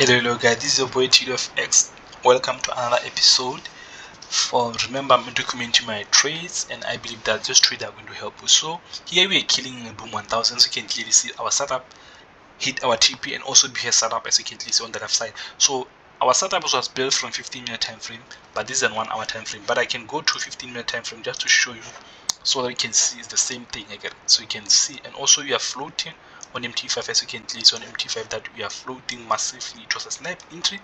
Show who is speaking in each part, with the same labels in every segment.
Speaker 1: Hello guys, this is your boy TD of X. Welcome to another episode. Remember, I'm documenting my trades, and I believe that this trade are going to help you. So here we are killing Boom 1000. So you can clearly see our setup hit our TP and also behave setup, as you can clearly see on the left side. So our setup was built from 15-minute time frame, but this is an 1 hour time frame. But I can go to 15-minute time frame just to show you, so that you can see it's the same thing again. So you can see, and also we are floating on MT5, as you can clearly see on MT5 that we are floating massively. It was a snipe entry,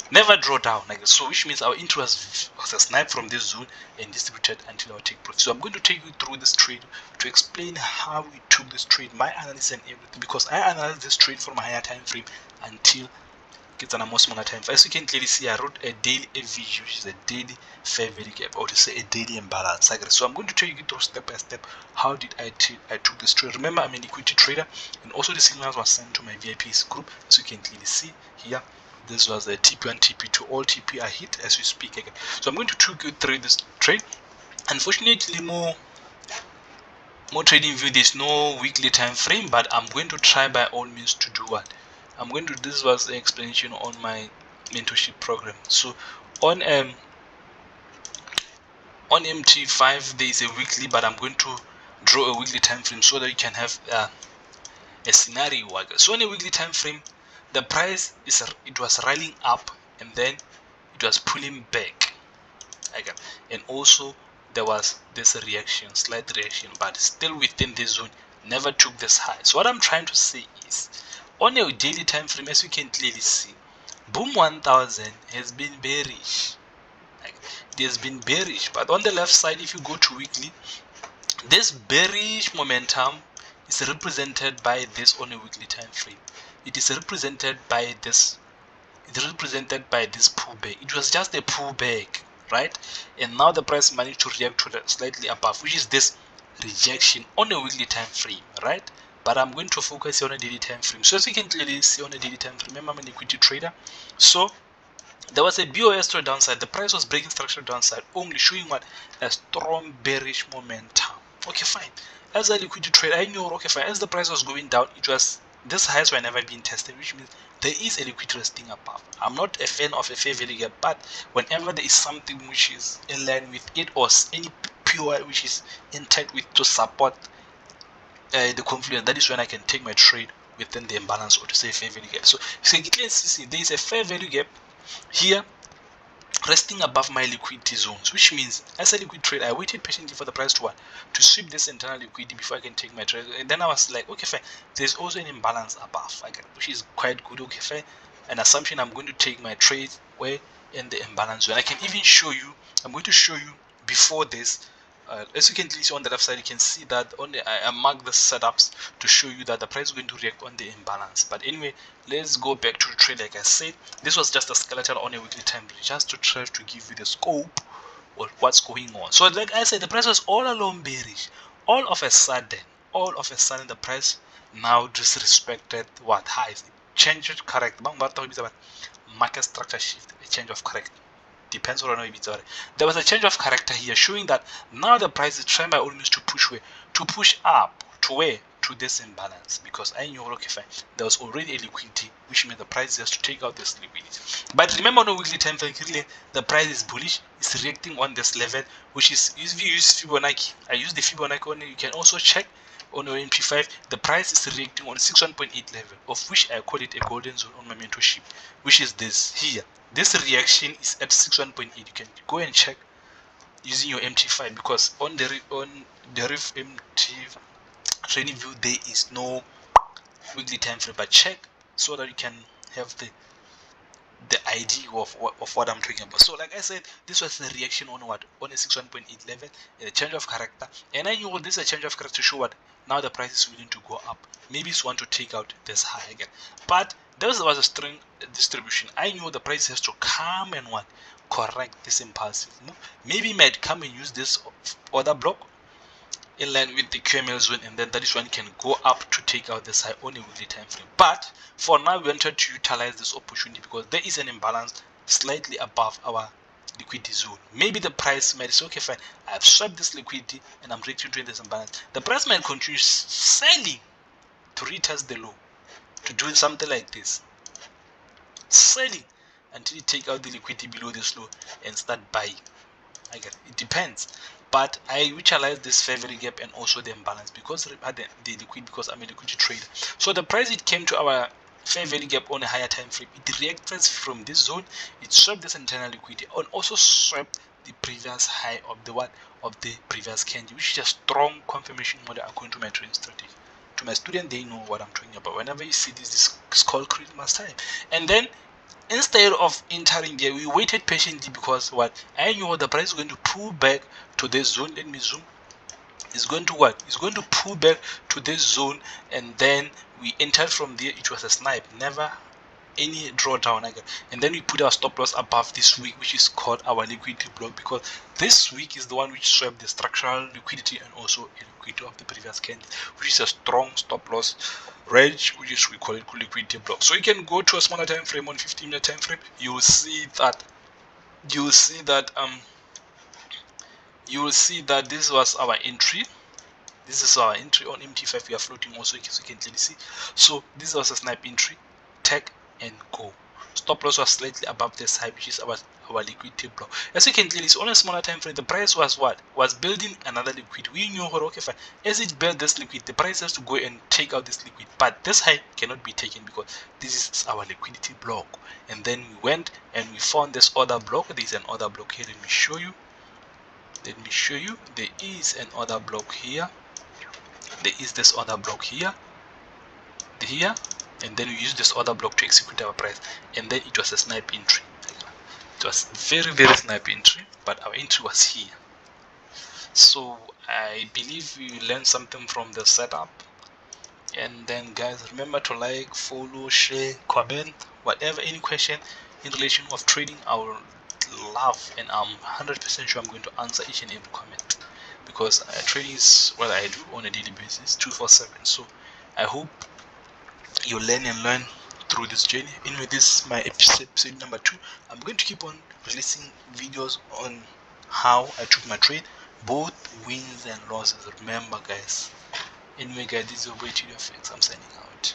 Speaker 1: never draw down, like so, which means our entry was a snipe from this zone and distributed until our take profit. So I'm going to take you through this trade to explain how we took this trade, my analysis and everything, because I analyzed this trade from a higher time frame until it's on a more smaller time frame. As you can clearly see, I wrote a daily FVG, which is a daily fair value gap, or to say a daily imbalance. So I'm going to take you through step by step how did I took this trade. Remember, I'm an equity trader, and also the signals were sent to my VIPs group, as you can clearly see here. This was a TP1, TP2, all TP are hit as we speak again. So I'm going to take you through this trade. Unfortunately, more trading view, there's no weekly time frame, but I'm going to try by all means to do what I'm going to. This was the explanation on my mentorship program. So on MT5 there is a weekly, but I'm going to draw a weekly time frame so that you can have a scenario. So on a weekly time frame, the price it was rallying up, and then it was pulling back again, and also there was this reaction, slight reaction, but still within this zone, never took this high. So what I'm trying to say is, on a daily time frame, as you can clearly see, Boom 1000 has been bearish. It has been bearish, but on the left side, if you go to weekly, this bearish momentum is represented by this on a weekly time frame. It is represented by this. It's represented by this pullback. It was just a pullback, right? And now the price managed to react to the slightly above, which is this rejection on a weekly time frame, right? But I'm going to focus on a daily time frame. So as you can clearly see on a daily time frame, remember I'm an equity trader. So there was a BOS to the downside. The price was breaking structural downside, only showing what a strong bearish momentum. Okay, fine. As a liquidity trader, I knew, okay, fine. As the price was going down, it was this highs were never being tested, which means there is a liquidity resting above. I'm not a fan of a fair value gap, but whenever there is something which is in line with it, or any pure which is intact with to support the confluence, that is when I can take my trade within the imbalance, or to say fair value gap. So you can see there is a fair value gap here resting above my liquidity zones, which means as a liquid trade, I waited patiently for the price to sweep this internal liquidity before I can take my trade. And then I was like, okay, fine, there's also an imbalance above, which is quite good. Okay, fine, an assumption I'm going to take my trade where in the imbalance zone. I can even show you, I'm going to show you before this. As you can see on the left side, you can see that I marked the setups to show you that the price is going to react on the imbalance. But anyway, let's go back to the trade. Like I said, this was just a skeleton on a weekly time frame, just to try to give you the scope of what's going on. So like I said, the price was all along bearish. All of a sudden, the price now disrespected what highs. It changed correct. Market structure shift, a change of correct. Depends on there was a change of character here, showing that now the price is trying by all means to push up to where, to this imbalance, because I knew, okay, fine, there was already a liquidity, which means the price has to take out this liquidity. But remember, on a weekly time frame, really, the price is bullish, it's reacting on this level, which is, if you use Fibonacci, I use the Fibonacci on it. You can also check on your MP5, the price is reacting on 61.8 level, of which I call it a golden zone on my mentorship, which is this here. This reaction is at 61.8. You can go and check using your MT5, because on the Riff MT training view there is no weekly time frame, but check so that you can have the idea of what I'm talking about. So like I said, this was the reaction on what, on a 61.8 level, a change of character, and I knew this is a change of character to show what now the price is willing to go up. Maybe it's want to take out this high again, but there was a string distribution. I knew the price has to come and what, correct this impulsive move. Maybe it might come and use this other block in line with the QML zone, and then that is when it can go up to take out this high on a weekly time frame. But for now, we wanted to utilize this opportunity because there is an imbalance slightly above our liquidity zone. Maybe the price might say, okay, fine, I've swept this liquidity and I'm reaching to this imbalance. The price might continue selling to retest the low, to do something like this. selling until you take out the liquidity below this low and start buying. Again, it depends, but I utilize this fair value gap and also the imbalance because the liquid, because I'm a liquidity trader. So the price, it came to our fair value gap on a higher time frame. It reacted from this zone, it swept this internal liquidity and also swept the previous high of the previous candle, which is a strong confirmation model according to my trading strategy. To my student, they know what I'm talking about. Whenever you see this is called Christmas time. And then instead of entering there, we waited patiently because what I knew the price is going to pull back to this zone. Let me zoom. It's going to what? It's going to pull back to this zone, and then we entered from there. It was a snipe, never any drawdown again. And then we put our stop loss above this week, which is called our liquidity block, because this week is the one which swept the structural liquidity and also liquidity of the previous candle, which is a strong stop loss range, which is we call it liquidity block. So you can go to a smaller time frame, on 15-minute time frame. You will see that this was our entry. This is our entry on MT5. We are floating also, so you can clearly see. So this was a snipe entry, take and go. Stop loss was slightly above this high, which is our liquidity block. As you can clearly see, on a smaller time frame, the price was building another liquid. We knew, okay, fine. As it built this liquid, the price has to go and take out this liquid, but this high cannot be taken because this is our liquidity block. And then we went and we found this other block. There is an other block here. Let me show you. There is an other block here. There is this other block here, and then we use this other block to execute our price. And then it was a snipe entry. It was very, very snipe entry, but our entry was here. So I believe you learned something from the setup. And then guys, remember to like, follow, share, comment, whatever, any question in relation of trading, I will love, and I'm 100% sure I'm going to answer each and every comment, because trading is what I do on a daily basis, 247. So I hope you learn and learn through this journey. Anyway, this is my episode number 2. I'm going to keep on releasing videos on how I took my trade, both wins and losses. Remember guys. Anyway guys, this is your way to your fix. I'm signing out.